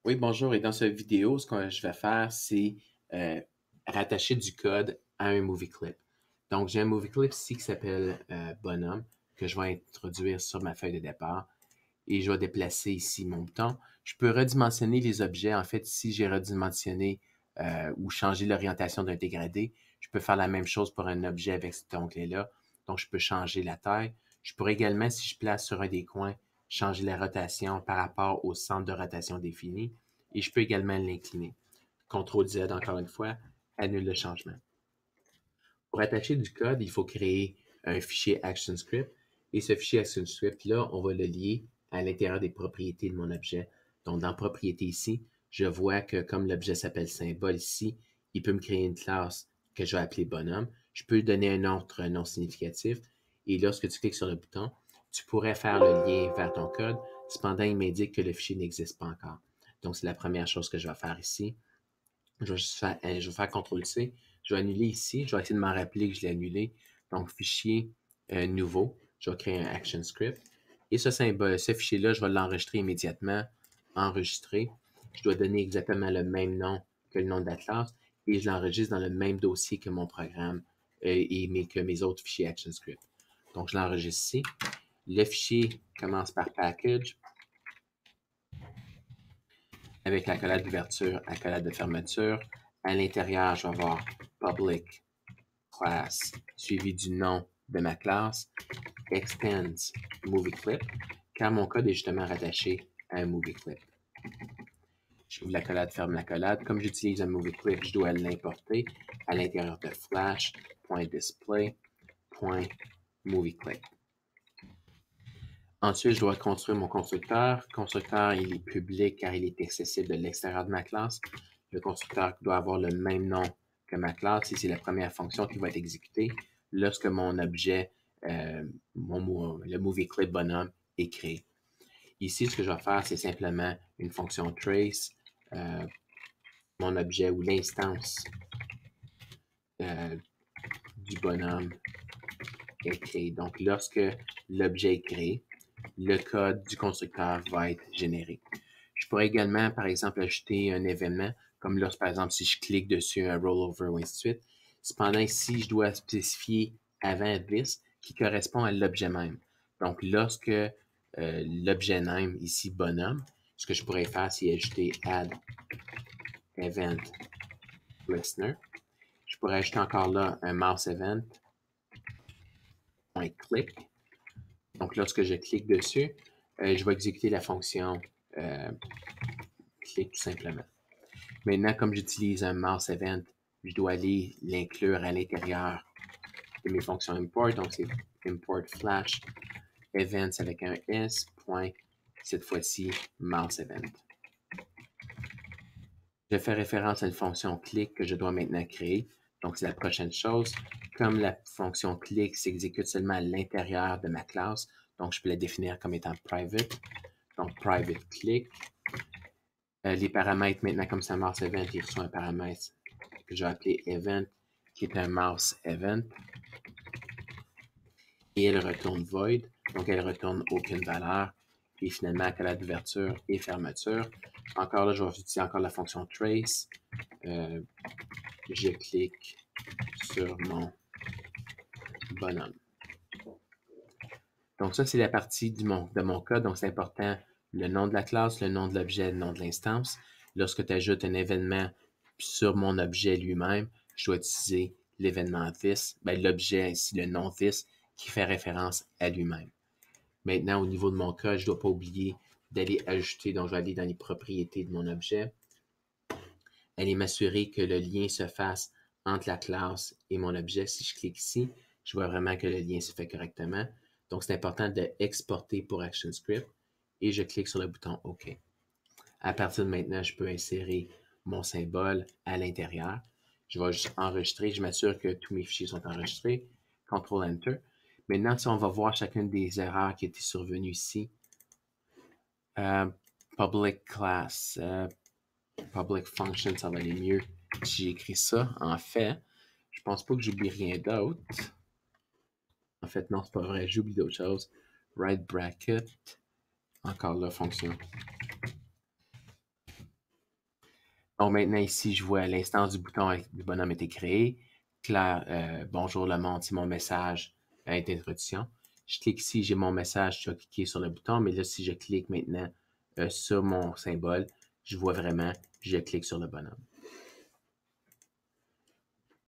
Oui, bonjour. Et dans cette vidéo, ce que je vais faire, c'est euh, rattacher du code à un movie clip. Donc, j'ai un movie clip ici qui s'appelle Bonhomme, que je vais introduire sur ma feuille de départ. Et je vais déplacer ici mon bouton. Je peux redimensionner les objets. En fait, si j'ai redimensionné ou changé l'orientation d'un dégradé, je peux faire la même chose pour un objet avec cet onglet-là. Donc, je peux changer la taille. Je pourrais également, si je place sur un des coins, changer la rotation par rapport au centre de rotation défini. Et je peux également l'incliner. CTRL-Z, encore une fois, annule le changement. Pour attacher du code, il faut créer un fichier ActionScript. Et ce fichier ActionScript-là, on va le lier à l'intérieur des propriétés de mon objet. Donc, dans Propriétés ici, je vois que comme l'objet s'appelle symbole ici, il peut me créer une classe que je vais appeler bonhomme. Je peux lui donner un autre nom significatif. Et lorsque tu cliques sur le bouton, tu pourrais faire le lien vers ton code. Cependant, il m'indique que le fichier n'existe pas encore. Donc, c'est la première chose que je vais faire ici. Je vais juste faire, je vais faire CTRL-C. Je vais annuler ici. Je vais essayer de m'en rappeler que je l'ai annulé. Donc, fichier nouveau. Je vais créer un action script. Et ce symbole, ce fichier-là, je vais l'enregistrer immédiatement. Enregistrer. Je dois donner exactement le même nom que le nom de la classe et je l'enregistre dans le même dossier que mon programme et que mes autres fichiers ActionScript. Donc, je l'enregistre ici. Le fichier commence par package avec l'accolade d'ouverture, accolade de fermeture. À l'intérieur, je vais avoir public class suivi du nom de ma classe, extends movie clip, car mon code est justement rattaché à un movie clip. J'ouvre l'accolade, ferme l'accolade. Comme j'utilise un movie clip, je dois l'importer à l'intérieur de flash.display.movie clip. Ensuite, je dois construire mon constructeur. Constructeur, il est public car il est accessible de l'extérieur de ma classe. Le constructeur doit avoir le même nom que ma classe et c'est la première fonction qui va être exécutée lorsque mon objet, le movie clip bonhomme, est créé. Ici, ce que je vais faire, c'est simplement une fonction trace, mon objet ou l'instance du bonhomme est créée. Donc, lorsque l'objet est créé, le code du constructeur va être généré. Je pourrais également, par exemple, ajouter un événement, comme lorsque, par exemple, si je clique dessus un rollover ou ainsi de suite. Cependant, ici, je dois spécifier avant this qui correspond à l'objet même. Donc, lorsque l'objet name, ici bonhomme, ce que je pourrais faire, c'est ajouter add event listener. Je pourrais ajouter encore là un mouse event, .click. Donc, lorsque je clique dessus, je vais exécuter la fonction click tout simplement. Maintenant, comme j'utilise un mouse event, je dois aller l'inclure à l'intérieur de mes fonctions import. Donc, c'est import flash events avec un S, point, cette fois-ci, mouse event. Je fais référence à une fonction click que je dois maintenant créer. Donc, c'est la prochaine chose. Comme la fonction click s'exécute seulement à l'intérieur de ma classe, donc je peux la définir comme étant private. Donc, private click. Les paramètres, maintenant, comme c'est un mouse event, il reçoit un paramètre que je vais appeler event, qui est un mouse event. Et elle retourne void, donc elle retourne aucune valeur. Et finalement, accolade d'ouverture et fermeture. Encore là, je vais utiliser encore la fonction trace. Je clique sur mon bonhomme. Donc ça, c'est la partie de mon code. Donc c'est important, le nom de la classe, le nom de l'objet, le nom de l'instance. Lorsque tu ajoutes un événement sur mon objet lui-même, je dois utiliser l'événement this, l'objet ici, le nom this, qui fait référence à lui-même. Maintenant, au niveau de mon code, je ne dois pas oublier d'aller ajouter, donc je vais aller dans les propriétés de mon objet, aller m'assurer que le lien se fasse entre la classe et mon objet. Si je clique ici, je vois vraiment que le lien se fait correctement. Donc, c'est important d'exporter pour ActionScript et je clique sur le bouton OK. À partir de maintenant, je peux insérer mon symbole à l'intérieur. Je vais juste enregistrer. Je m'assure que tous mes fichiers sont enregistrés. CTRL-Enter. Maintenant, si on va voir chacune des erreurs qui étaient survenues ici. Public class, public function, ça va aller mieux si j'écris ça. En fait, je pense pas que j'oublie rien d'autre. En fait, non, c'est pas vrai. J'oublie d'autres choses. Right bracket. Encore la fonction. Donc maintenant ici, je vois l'instance du bouton du bonhomme a été créée. Claire, bonjour le monde, c'est mon message d'introduction. Je clique ici, j'ai mon message, je vais cliquer sur le bouton, mais là, si je clique maintenant sur mon symbole, je vois vraiment, je clique sur le bonhomme.